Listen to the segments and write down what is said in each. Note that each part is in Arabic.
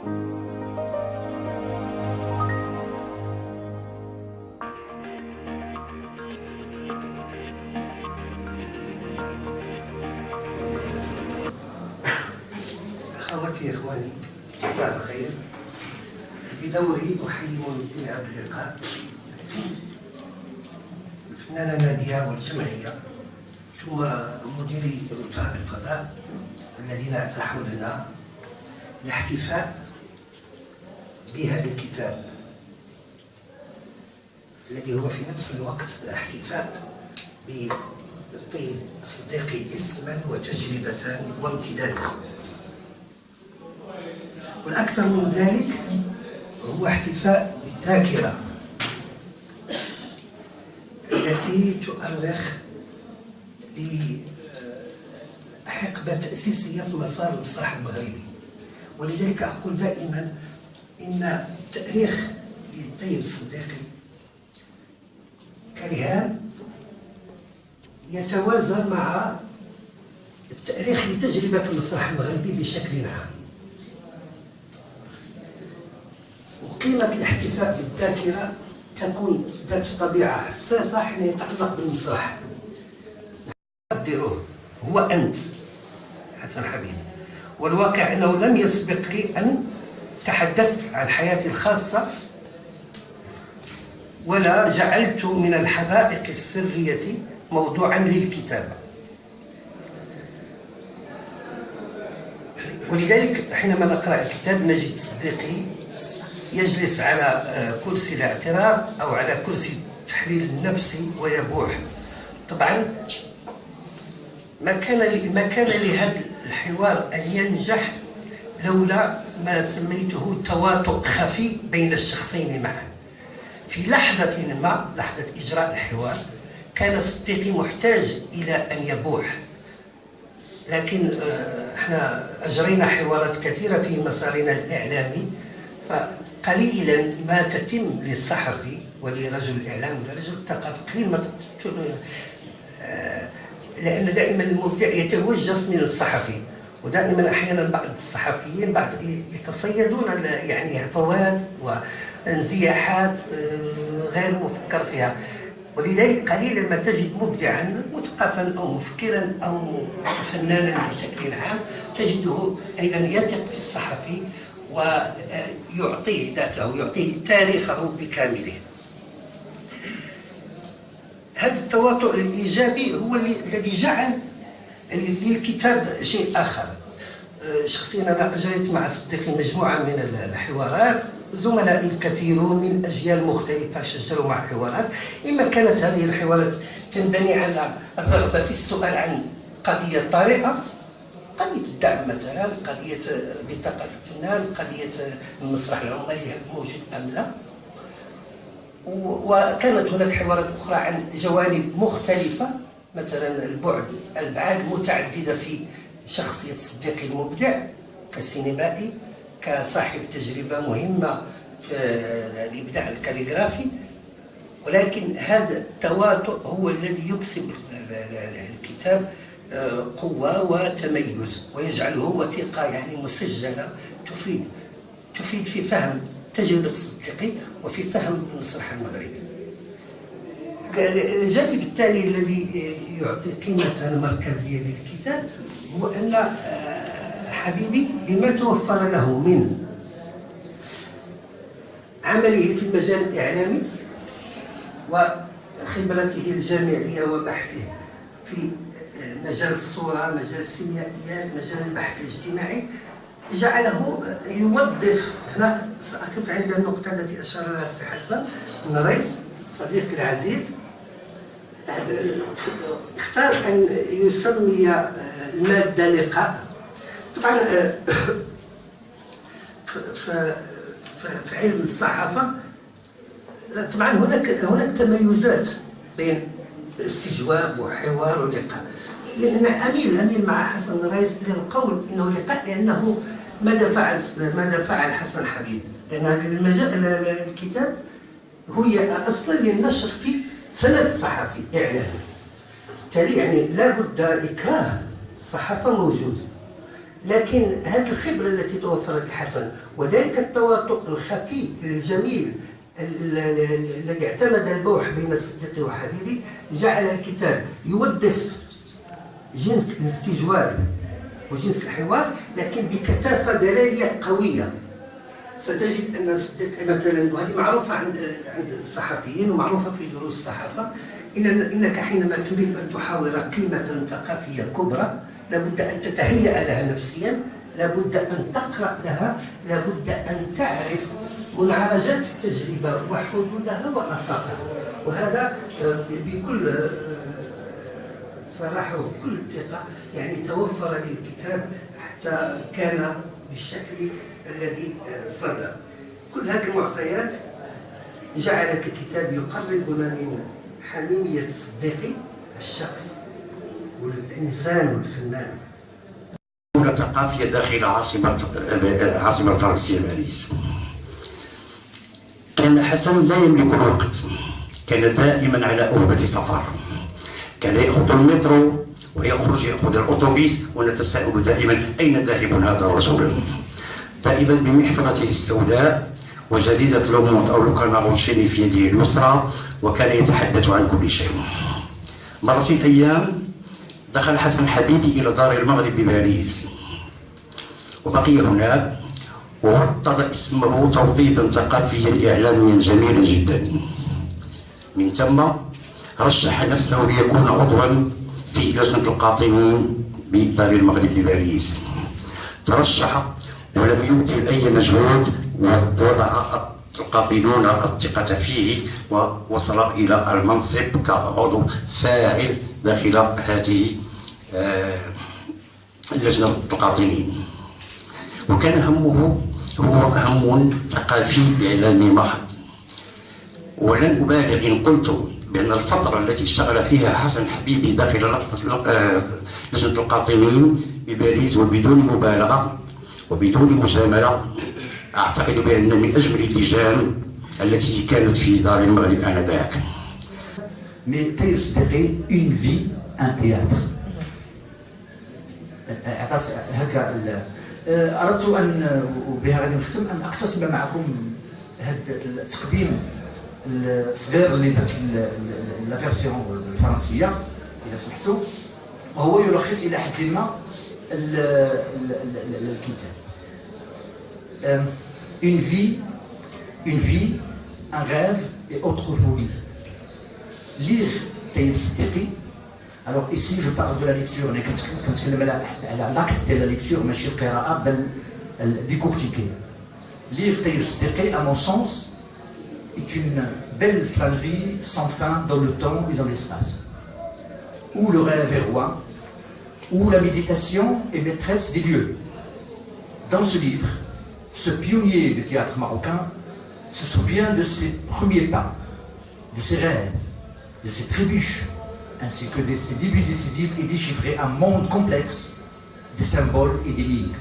أخواتي إخواني مساء الخير. بدوري أحييكم في هذا اللقاء الفنانة نادية والجمعية ثم مديري رفاق الفضاء الذين أتاحوا لنا الاحتفاء بهذا الكتاب الذي هو في نفس الوقت احتفاء بالطيب الصديقي اسما وتجربة وامتدادا. والأكثر من ذلك هو احتفاء بالذاكرة التي تؤرخ لحقبة تأسيسية في مسار المسرح المغربي. ولذلك أقول دائما إن التأريخ للطيب الصديقي كرهان يتوازى مع التأريخ لتجربة المسرح المغربي بشكل عام. وقيمة الاحتفاء بالذاكرة تكون ذات طبيعة حساسة حين يتعلق بالمسرح. نقدره هو أنت حسن حبيب، والواقع أنه لم يسبق لي أن تحدثت عن حياتي الخاصة ولا جعلت من الحدائق السرية موضوعا للكتابة. ولذلك حينما نقرأ الكتاب نجد صديقي يجلس على كرسي الاعتراف أو على كرسي التحليل النفسي ويبوح. طبعا ما كان لهذا الحوار أن ينجح لولا ما سميته تواطؤ خفي بين الشخصين معا. في لحظة ما، لحظة إجراء الحوار، كان صديقي محتاج إلى أن يبوح، لكن احنا أجرينا حوارات كثيرة في مسارنا الإعلامي، فقليلا ما تتم للصحفي ولرجل الإعلام ولرجل الثقافة قليل ما لأن دائما المبدع يتوجس من الصحفي، ودائما أحيانا بعض الصحفيين يتصيدون يعني هفوات وانزياحات غير مفكر فيها. ولذلك قليلا ما تجد مبدعا مثقفا أو مفكرا أو فنانا بشكل عام تجده أيضا يثق في الصحفي ويعطيه ذاته، يعطيه تاريخه بكامله. هذا التواطؤ الإيجابي هو الذي جعل للكتاب شيء آخر. شخصيا أنا أجريت مع صديقي مجموعة من الحوارات، زملائي الكثيرون من أجيال مختلفة سجلوا مع حوارات. إما كانت هذه الحوارات تنبني على الرغبة في السؤال عن قضية طارئة، قضية الدعم مثلا، قضية بطاقة الفنان، قضية المسرح العمالي موجود أم لا، وكانت هناك حوارات أخرى عن جوانب مختلفة، مثلا الأبعاد متعددة في شخصية صديقي المبدع كسينمائي، كصاحب تجربة مهمة في الإبداع الكاليغرافي. ولكن هذا التواطؤ هو الذي يكسب الكتاب قوة وتميز ويجعله وثيقة يعني مسجلة تفيد في فهم تجربة صديقي وفي فهم المسرح المغربي. الجانب الثاني الذي يعطي قيمة مركزية للكتاب هو أن حبيبي بما توفر له من عمله في المجال الإعلامي وخبرته الجامعية وبحثه في مجال الصورة، مجال السينمائيات، مجال البحث الاجتماعي، جعله يوظف. هنا سأقف عند النقطة التي أشار لها السي حسن بن ريس صديقي العزيز. اختار أن يسمي المادة لقاء. طبعا في علم الصحافة طبعا هناك تميزات بين استجواب وحوار ولقاء. لأن أميل مع حسن الرئيس للقول إنه لقاء، لأنه ماذا فعل حسن حبيب؟ لأن الكتاب هي أصلا للنشر في سند صحفي إعلامي، بالتالي يعني لابد إكراه الصحافة موجود. لكن هذه الخبرة التي توفرت الحسن وذلك التواطؤ الخفي الجميل الذي اعتمد البوح بين الصديق وحبيبي جعل الكتاب يوظف جنس الاستجواب وجنس الحوار لكن بكثافة دلالية قوية. ستجد أن الصديق مثلا، وهذه معروفة عند الصحفيين ومعروفة في دروس الصحافة، إنك حينما تريد أن تحاور قيمة ثقافية كبرى لابد أن تتهيأ لها نفسيا، لابد أن تقرأ لها، لابد أن تعرف منعرجات التجربة وحدودها وآفاقها. وهذا بكل صراحة وكل ثقة يعني توفر لي الكتاب حتى كان بالشكل الذي صدر. كل هذه المعطيات جعلت الكتاب يقربنا من حميمية الصديقي الشخص والإنسان والفنان. دولة ثقافية داخل عاصمة فرنسية باريس. كان حسن لا يملك الوقت، كان دائما على أهبة سفر، كان يأخذ المترو ويخرج يأخذ الأوتوبيس، ونتساءل دائما أين ذاهب هذا الرجل؟ دائما بمحفظته السوداء وجريدة لوموند أو لوكانارونشيني في يده اليسرى، وكان يتحدث عن كل شيء. مرت الأيام دخل حسن حبيبي إلى دار المغرب بباريس وبقي هناك، ووطد اسمه توطيدا ثقافيا إعلاميا جميلا جدا. من ثم رشح نفسه ليكون عضوا في لجنة القاطنين بدار المغرب بباريس. ترشح ولم يبذل أي مجهود، ووضع القاطنون الثقة فيه ووصل إلى المنصب كعضو فاعل داخل هذه اللجنة القاطنين. وكان همه هو هم ثقافي إعلامي محض. ولن أبالغ إن قلت بأن الفترة التي اشتغل فيها حسن حبيبي داخل لجنة القاطنين بباريس، وبدون مبالغة وبدون مجاملة، أعتقد بأن من أجمل اللجان التي كانت في دار المغرب آنذاك. Mais Taïb Siddiqi, une vie, un théâtre. هكا أردت أن وبها غادي نختم أن أقتسم معكم هذا التقديم الصغير اللي درت لا فيرسيون الفرنسية إذا سمحتوا، وهو يلخص إلى حد ما الكتاب. Une vie, un rêve et autre folie. Lire Taïb Siddiqi. Alors ici je parle de la lecture, أنا كنتكلم على l'acte de la lecture ماشي القراءة بل décortiquer. Lire Taïb Siddiqi à mon sens est une belle flânerie sans fin dans le temps et dans l'espace, où le rêve est roi, où la méditation est maîtresse des lieux. Dans ce livre, ce pionnier du théâtre marocain se souvient de ses premiers pas, de ses rêves, de ses trébuches, ainsi que de ses débuts décisifs et déchiffrer un monde complexe des symboles et d'énigmes.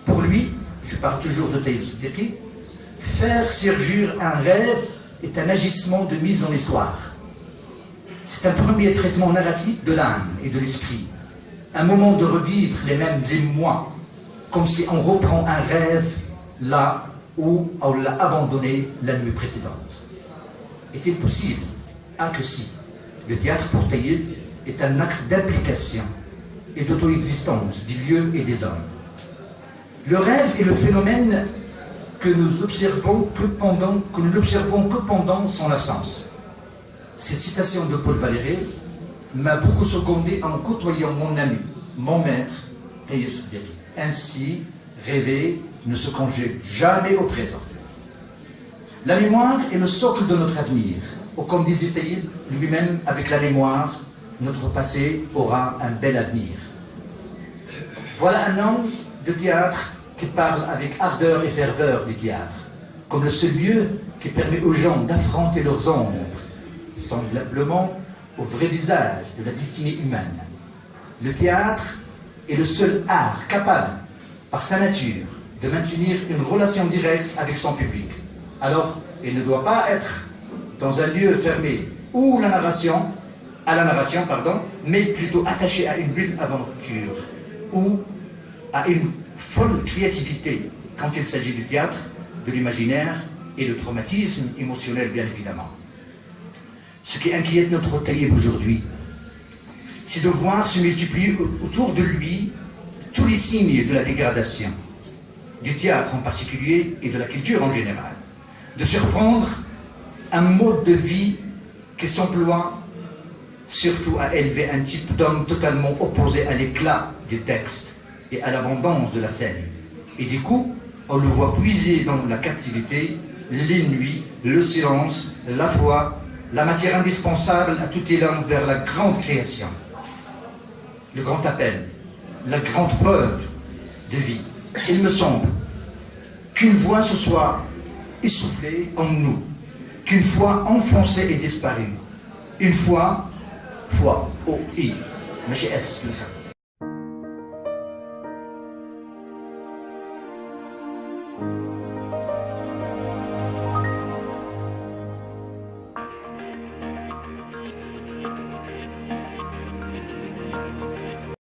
Pour lui, je parle toujours de Taïb Siddiqi, faire surgir un rêve est un agissement de mise en histoire. C'est un premier traitement narratif de l'âme et de l'esprit, un moment de revivre les mêmes émois, comme si on reprend un rêve là où on l'a abandonné la nuit précédente. Est-il possible? Ah que si. Le théâtre pour Taïb est un acte d'implication et d'auto-existence du lieu et des hommes. Le rêve est le phénomène que nous n'observons que pendant son absence. Cette citation de Paul Valéry m'a beaucoup secondé en côtoyant mon ami, mon maître, Taïb Siddiqi. Ainsi, rêver ne se congèle jamais au présent. La mémoire est le socle de notre avenir. Ou comme disait Taïb lui-même, avec la mémoire, notre passé aura un bel avenir. Voilà un homme de théâtre qui parle avec ardeur et ferveur du théâtre, comme le seul lieu qui permet aux gens d'affronter leurs ombres, semblablement au vrai visage de la destinée humaine. Le théâtre est le seul art capable, par sa nature, de maintenir une relation directe avec son public. Alors, il ne doit pas être dans un lieu fermé où la narration, mais plutôt attaché à une bulle aventure, où a une folle créativité quand il s'agit du théâtre, de l'imaginaire et de traumatisme émotionnel, bien évidemment. Ce qui inquiète notre Taïeb aujourd'hui, c'est de voir se multiplier autour de lui tous les signes de la dégradation, du théâtre en particulier et de la culture en général. De surprendre un mode de vie qui s'emploie surtout à élever un type d'homme totalement opposé à l'éclat du texte et à l'abondance de la scène. Et du coup, on le voit puiser dans la captivité, les nuits, le silence, la foi, la matière indispensable à tout élan vers la grande création, le grand appel, la grande preuve de vie. Il me semble qu'une voix se soit essoufflée en nous, qu'une foi enfoncée et disparue, une foi, foi, O-I, mais chez S,